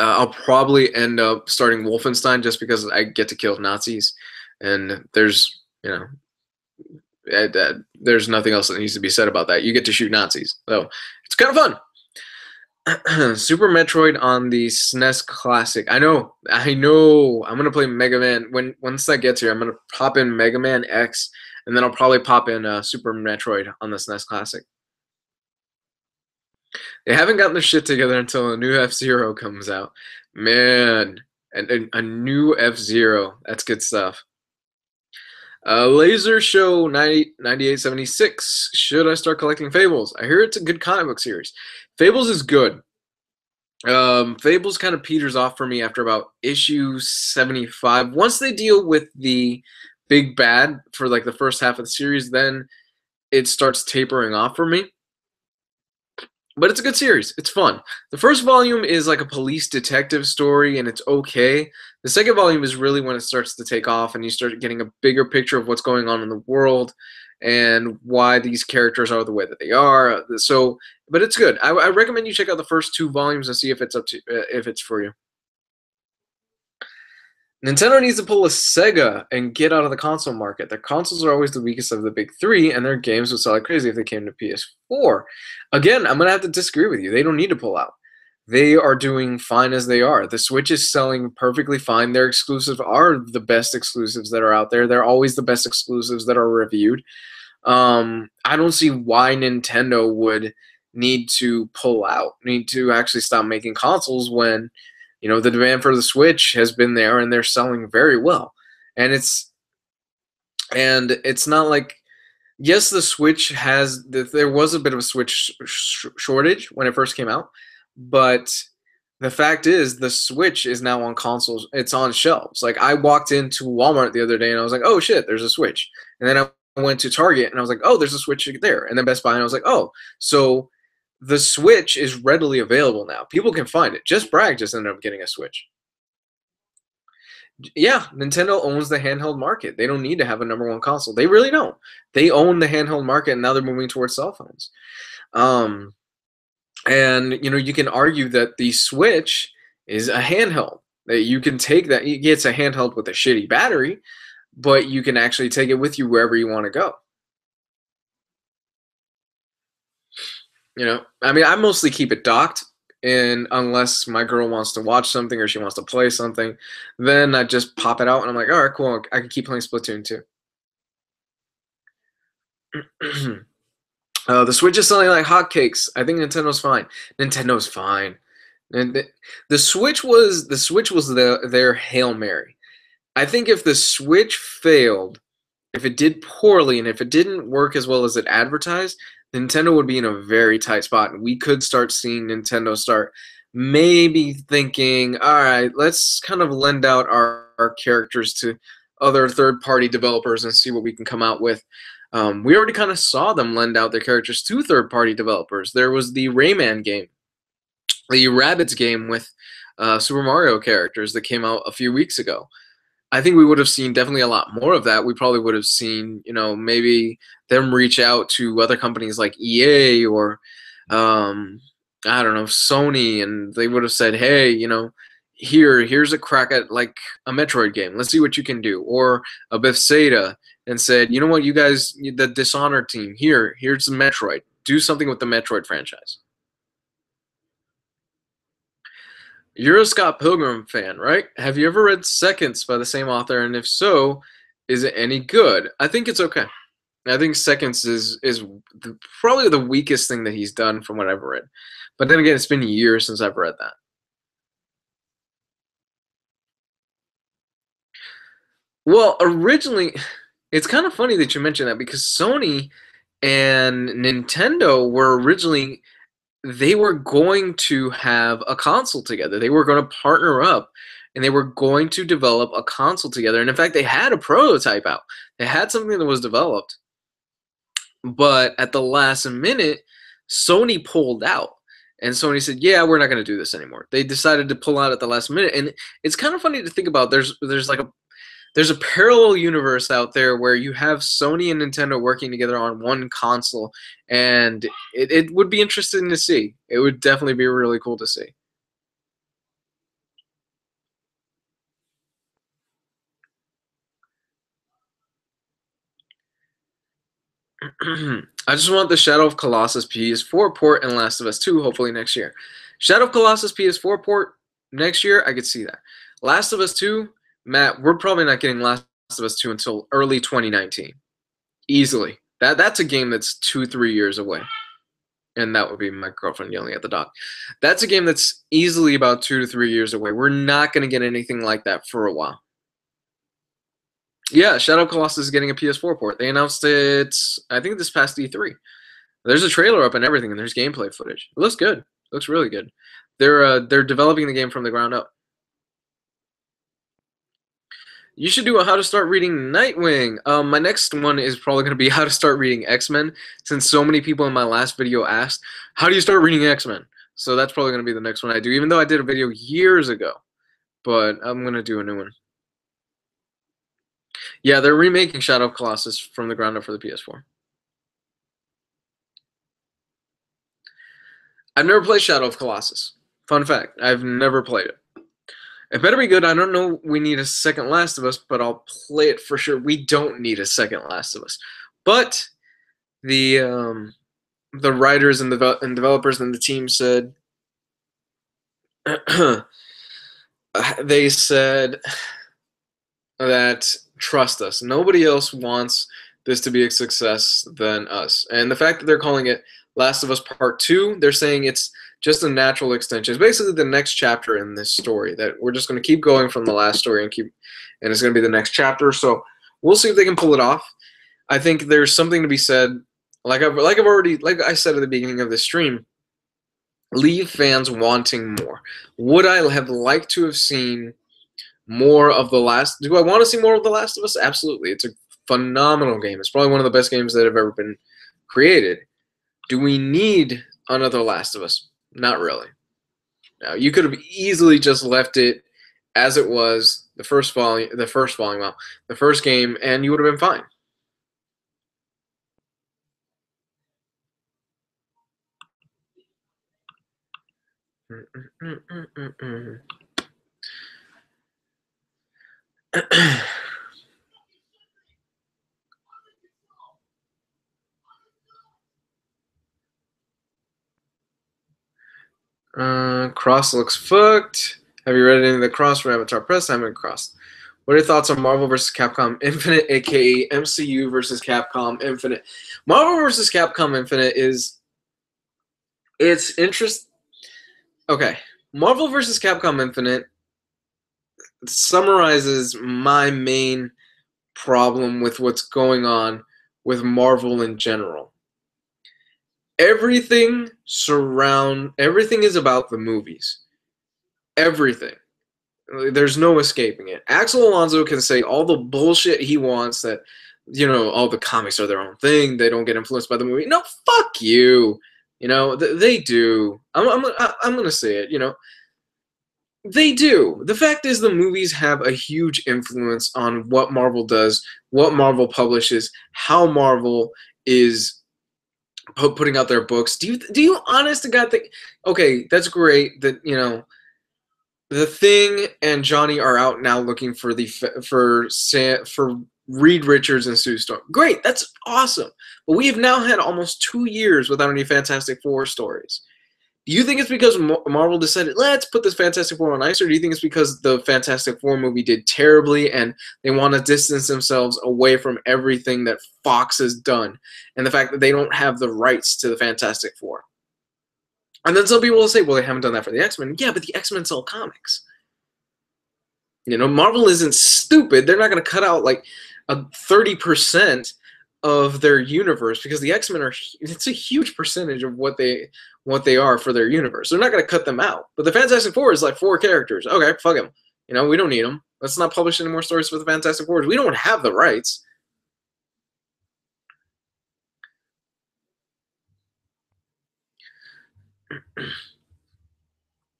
Speaker 1: I'll probably end up starting Wolfenstein just because I get to kill Nazis, and there's there's nothing else that needs to be said about that. You get to shoot Nazis, so it's kind of fun. Super Metroid on the SNES Classic. I know. I'm gonna play Mega Man once that gets here. I'm gonna pop in Mega Man X, and then I'll probably pop in Super Metroid on the SNES Classic. They haven't gotten their shit together until a new F-Zero comes out. Man, and a new F-Zero. That's good stuff. Laser Show 9876. Should I start collecting Fables? I hear it's a good comic book series. Fables is good. Fables kind of peters off for me after about issue 75. Once they deal with the big bad for like the first half of the series, then it starts tapering off for me. But it's a good series. It's fun. The first volume is like a police detective story, and it's okay. The second volume is really when it starts to take off, and you start getting a bigger picture of what's going on in the world and why these characters are the way that they are. So, but it's good. I recommend you check out the first 2 volumes and see if it's if it's for you. Nintendo needs to pull a Sega and get out of the console market. Their consoles are always the weakest of the big 3, and their games would sell like crazy if they came to PS4. Again, I'm going to have to disagree with you. They don't need to pull out. They are doing fine as they are. The Switch is selling perfectly fine. Their exclusives are the best exclusives that are out there. They're always the best exclusives that are reviewed. I don't see why Nintendo would need to pull out, need to actually stop making consoles when the demand for the Switch has been there and they're selling very well. And it's not like, yes, the Switch there was a bit of a Switch shortage when it first came out, but the fact is the Switch is now on consoles. It's on shelves. Like, I walked into Walmart the other day and I was like, oh shit, there's a Switch. And then I went to Target and I was like, oh, there's a Switch there. And then Best Buy, and I was like, oh, so the Switch is readily available now. People can find it. Just Bragg just ended up getting a Switch. Yeah, Nintendo owns the handheld market. They don't need to have a #1 console. They really don't. They own the handheld market, and now they're moving towards cell phones. And you can argue that the Switch is a handheld. That you can take that. It's a handheld with a shitty battery, but you can actually take it with you wherever you want to go. I mean, I mostly keep it docked, and unless my girl wants to watch something or she wants to play something, then I just pop it out and I'm like, all right, cool, I can keep playing Splatoon 2. The Switch is selling like hotcakes. I think Nintendo's fine. Nintendo's fine. And the Switch was their Hail Mary. I think if the Switch failed, if it did poorly, and if it didn't work as well as it advertised, Nintendo would be in a very tight spot, and we could start seeing Nintendo start maybe thinking, all right, let's kind of lend out our characters to other third-party developers and see what we can come out with. We already kind of saw them lend out their characters to third-party developers. There was the Rayman game, the Rabbids game with Super Mario characters that came out a few weeks ago. I think we would have seen definitely a lot more of that. We probably would have seen, maybe them reach out to other companies like EA or, I don't know, Sony, and they would have said, hey, here's a crack at like a Metroid game. Let's see what you can do. Or a Bethesda, and said, you know what, you guys, the Dishonored team, here's the Metroid. Do something with the Metroid franchise. You're a Scott Pilgrim fan, right? Have you ever read Seconds by the same author? And if so, is it any good? I think it's okay. I think Seconds is probably the weakest thing that he's done from what I've read. But then again, it's been years since I've read that. Well, originally, it's kind of funny that you mentioned that because Sony and Nintendo were originally, they were going to have a console together. They were going to partner up and they were going to develop a console together. And in fact, they had a prototype out. They had something that was developed. But at the last minute, Sony pulled out. And Sony said, yeah, we're not going to do this anymore. They decided to pull out at the last minute. And it's kind of funny to think about. There's a parallel universe out there where you have Sony and Nintendo working together on one console, and it would be interesting to see. It would definitely be really cool to see. I just want the Shadow of Colossus PS4 port and Last of Us 2 hopefully next year. Shadow of Colossus PS4 port next year, I could see that. Last of Us 2, Matt, we're probably not getting Last of Us 2 until early 2019. Easily. That's a game that's 2-3 years away. And that would be my girlfriend yelling at the dog. That's a game that's easily about 2 to 3 years away. We're not going to get anything like that for a while. Yeah, Shadow of Colossus is getting a PS4 port. They announced it, I think, this past E3. There's a trailer up and everything, and there's gameplay footage. It looks good. It looks really good. They're developing the game from the ground up. You should do a how to start reading Nightwing. My next one is probably going to be how to start reading X-Men, since so many people in my last video asked, how do you start reading X-Men? So that's probably going to be the next one I do, even though I did a video years ago. But I'm going to do a new one. Yeah, they're remaking Shadow of Colossus from the ground up for the PS4. I've never played Shadow of Colossus. Fun fact, I've never played it. It better be good. I don't know we need a second Last of Us, but I'll play it for sure. We don't need a second Last of Us. But the writers and developers and the team said they said that trust us. Nobody else wants this to be a success than us. And the fact that they're calling it Last of Us Part 2, they're saying it's just a natural extension. It's basically the next chapter in this story, that we're just going to keep going from the last story and it's going to be the next chapter. So we'll see if they can pull it off. I think there's something to be said, like I said at the beginning of this stream, leave fans wanting more. Would I have liked to have seen more of do I want to see more of The Last of Us? Absolutely. It's a phenomenal game. It's probably one of the best games that have ever been created. Do we need another Last of Us? Not really. Now, you could have easily just left it as it was, the first game, and you would have been fine. Cross looks fucked. Have you read any of the Cross from Avatar Press? I haven't crossed. What are your thoughts on Marvel vs. Capcom Infinite, aka MCU vs. Capcom Infinite? Marvel vs. Capcom Infinite it's interesting. Okay, Marvel vs. Capcom Infinite summarizes my main problem with what's going on with Marvel in general. Everything is about the movies. Everything. There's no escaping it. Axel Alonso can say all the bullshit he wants, that, all the comics are their own thing. They don't get influenced by the movie. No, fuck you. They do. I'm gonna say it. They do. The fact is, the movies have a huge influence on what Marvel does, what Marvel publishes, how Marvel is putting out their books. Do you honest to God think? Okay, that's great. That The Thing and Johnny are out now looking for Reed Richards and Sue Storm. Great, that's awesome. But we have now had almost 2 years without any Fantastic Four stories. Do you think it's because Marvel decided, let's put this Fantastic Four on ice, or do you think it's because the Fantastic Four movie did terribly and they want to distance themselves away from everything that Fox has done and the fact that they don't have the rights to the Fantastic Four? And then some people will say, well, they haven't done that for the X-Men. Yeah, but the X-Men sell comics. Marvel isn't stupid. They're not going to cut out like a 30% of their universe, because the X-Men it's a huge percentage of what they are for their universe. They're not going to cut them out. But the Fantastic Four is like 4 characters. Okay, fuck them. We don't need them. Let's not publish any more stories for the Fantastic Four. We don't have the rights.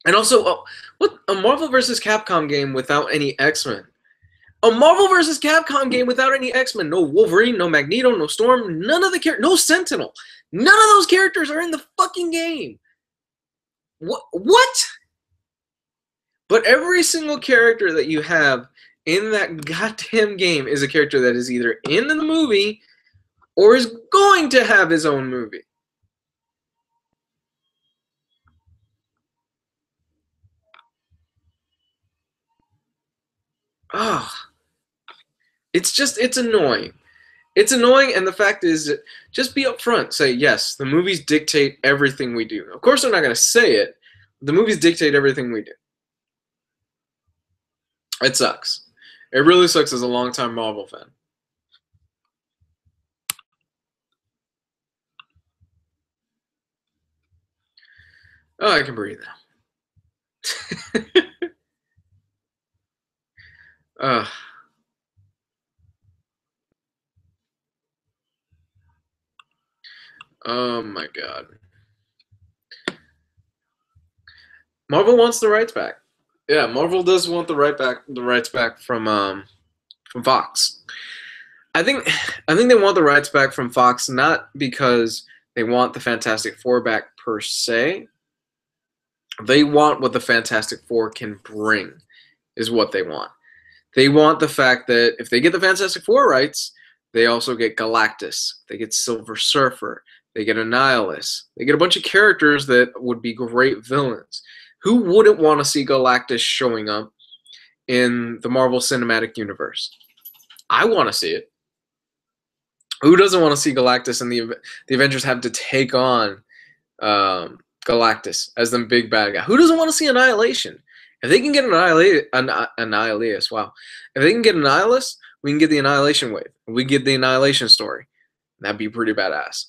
Speaker 1: And also, what a Marvel vs. Capcom game without any X-Men. A Marvel vs. Capcom game without any X-Men. No Wolverine, no Magneto, no Storm, none of the characters, no Sentinel. None of those characters are in the fucking game. What? But every single character that you have in that goddamn game is a character that is either in the movie or is going to have his own movie. Ah, it's annoying. It's annoying, and the fact is, just be upfront. Say, yes, the movies dictate everything we do. Of course, they're not going to say it. The movies dictate everything we do. It sucks. It really sucks as a longtime Marvel fan. Oh, I can breathe now. uh, oh my god. Marvel wants the rights back. Yeah, Marvel does want the rights back from Fox. I think they want the rights back from Fox not because they want the Fantastic Four back per se. They want what the Fantastic Four can bring, is what they want. They want the fact that if they get the Fantastic Four rights, they also get Galactus, they get Silver Surfer, they get Annihilus, they get a bunch of characters that would be great villains. Who wouldn't want to see Galactus showing up in the Marvel Cinematic Universe? I want to see it. Who doesn't want to see Galactus and the Avengers have to take on Galactus as the big bad guy? Who doesn't want to see Annihilation? If they can get Annihilus, wow. If they can get Annihilus, we can get the Annihilation wave. We get the Annihilation story. That'd be pretty badass.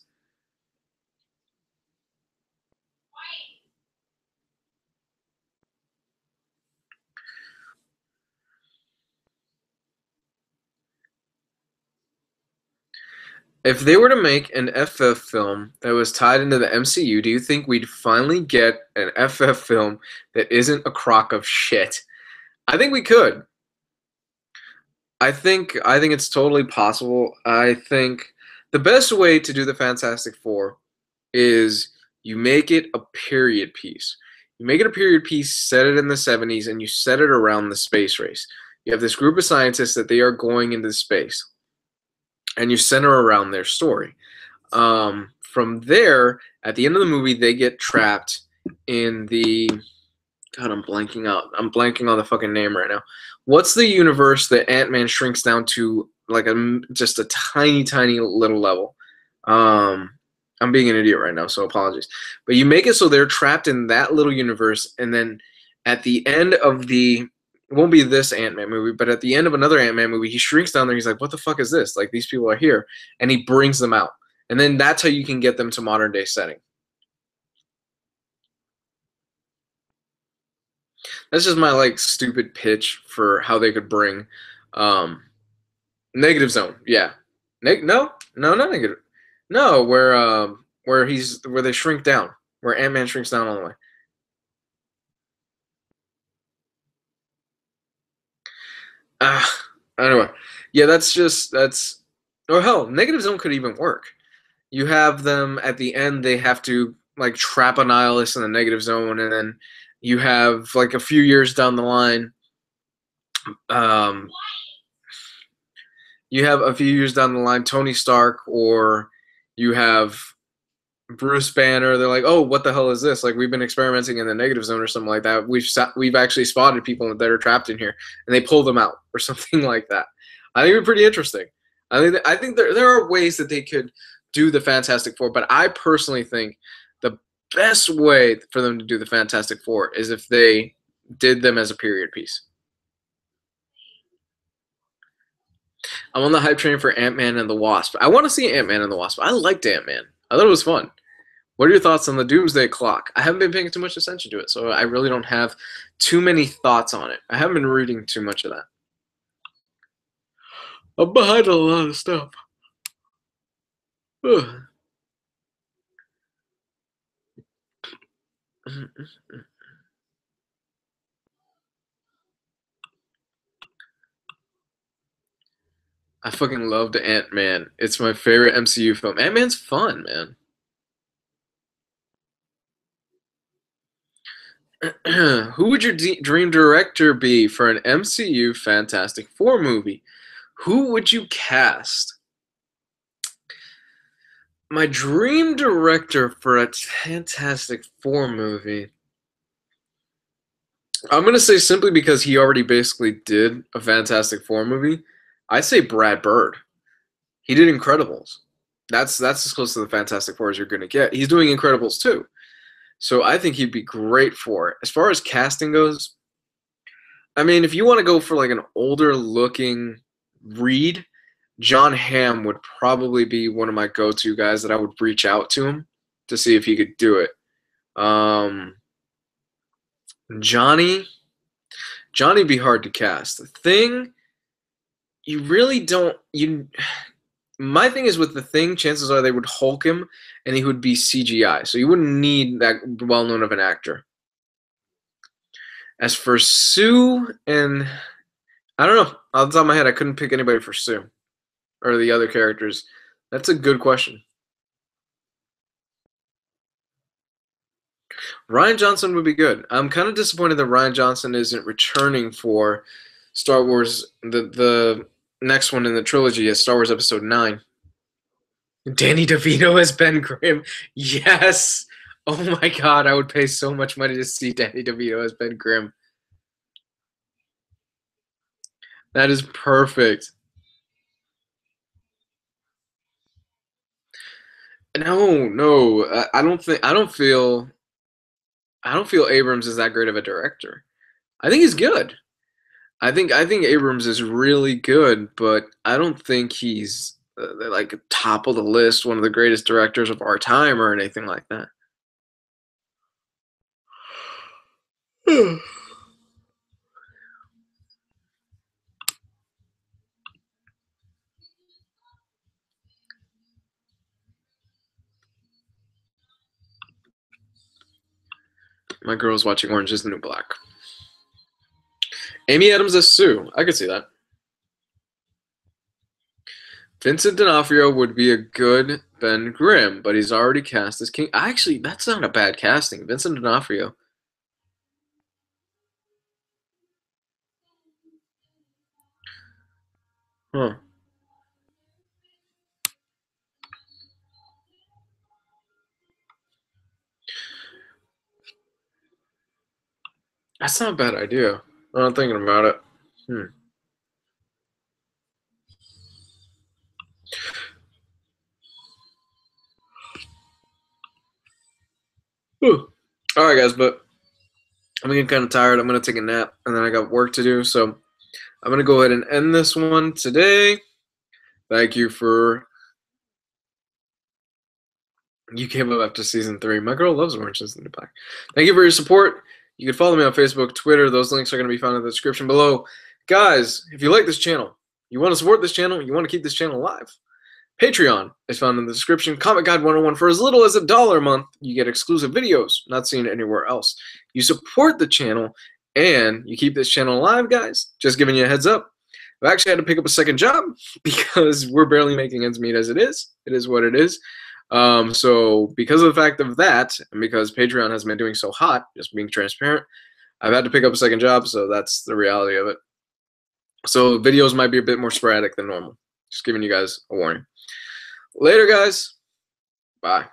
Speaker 1: If they were to make an FF film that was tied into the MCU, do you think we'd finally get an FF film that isn't a crock of shit? I think we could. I think it's totally possible. I think the best way to do the Fantastic Four is you make it a period piece. You make it a period piece, set it in the 70s, and you set it around the space race. You have this group of scientists that they are going into space, and you center around their story. From there, at the end of the movie, they get trapped in the. God, I'm blanking out. I'm blanking on the fucking name right now. What's the universe that Ant-Man shrinks down to like just a tiny, tiny little level? I'm being an idiot right now, so apologies. But you make it so they're trapped in that little universe, and then at the end of it won't be this Ant-Man movie, but at the end of another Ant-Man movie, he shrinks down there. He's like, what the fuck is this? Like, these people are here. And he brings them out. And then that's how you can get them to modern day setting. That's just my like stupid pitch for how they could bring Negative Zone. Yeah. No, not negative. No, where they shrink down, where Ant-Man shrinks down all the way. Anyway, yeah, that's. Oh hell, Negative Zone could even work. You have them at the end; they have to like trap a nihilist in the Negative Zone, and then you have like a few years down the line. Um, you have a few years down the line, Tony Stark, or you have Bruce Banner. They're like, oh, what the hell is this? Like, we've been experimenting in the Negative Zone or something like that. We've actually spotted people that are trapped in here, and they pull them out or something like that. I think it'd be pretty interesting. I think there are ways that they could do the Fantastic Four, but I personally think the best way for them to do the Fantastic Four is if they did them as a period piece. I'm on the hype train for Ant-Man and the Wasp. I want to see Ant-Man and the Wasp. I liked Ant-Man. I thought it was fun. What are your thoughts on the Doomsday Clock? I haven't been paying too much attention to it, so I really don't have too many thoughts on it. I haven't been reading too much of that. I'm behind a lot of stuff. I fucking loved Ant-Man. It's my favorite MCU film. Ant-Man's fun, man. Who would your dream director be for an MCU Fantastic Four movie? Who would you cast? My dream director for a Fantastic Four movie. I'm gonna say simply because he already basically did a Fantastic Four movie. I say Brad Bird. He did Incredibles. That's as close to the Fantastic Four as you're gonna get. He's doing Incredibles too, so I think he'd be great for it. As far as casting goes, I mean, if you want to go for like an older looking Reed, John Hamm would probably be one of my go-to guys that I would reach out to him to see if he could do it. Um, Johnny, Johnny'd be hard to cast. The thing, you really don't you. My thing is with the thing, chances are they would Hulk him, and he would be CGI, so you wouldn't need that well-known of an actor. As for Sue, and I don't know, off the top of my head, I couldn't pick anybody for Sue or the other characters. That's a good question. Rian Johnson would be good. I'm kind of disappointed that Rian Johnson isn't returning for Star Wars, the next one in the trilogy is Star Wars Episode 9. Danny DeVito as Ben Grimm. Yes. Oh my God, I would pay so much money to see Danny DeVito as Ben Grimm. That is perfect. No. I don't feel Abrams is that great of a director. I think he's good. I think Abrams is really good, but I don't think he's like top of the list, one of the greatest directors of our time, or anything like that. My girl's watching Orange Is the New Black. Amy Adams as Sue. I could see that. Vincent D'Onofrio would be a good Ben Grimm, but he's already cast as King. Actually, that's not a bad casting. Vincent D'Onofrio. Huh. That's not a bad idea. I'm thinking about it. Hmm. Whew. All right, guys, but I'm getting kind of tired. I'm going to take a nap, and then I got work to do. So I'm going to go ahead and end this one today. Thank you for. You came up after season 3. My girl loves Orange is the New Black. Thank you for your support. You can follow me on Facebook, Twitter. Those links are going to be found in the description below. Guys, if you like this channel, you want to support this channel, you want to keep this channel alive, Patreon is found in the description. Comic Guide 101 for as little as $1 a month. You get exclusive videos not seen anywhere else. You support the channel, and you keep this channel alive, guys. Just giving you a heads up. I've actually had to pick up a second job because we're barely making ends meet as it is. It is what it is. So because of the fact of that, and because Patreon has been doing so hot, just being transparent, I've had to pick up a second job, so that's the reality of it. So videos might be a bit more sporadic than normal. Just giving you guys a warning. Later, guys. Bye.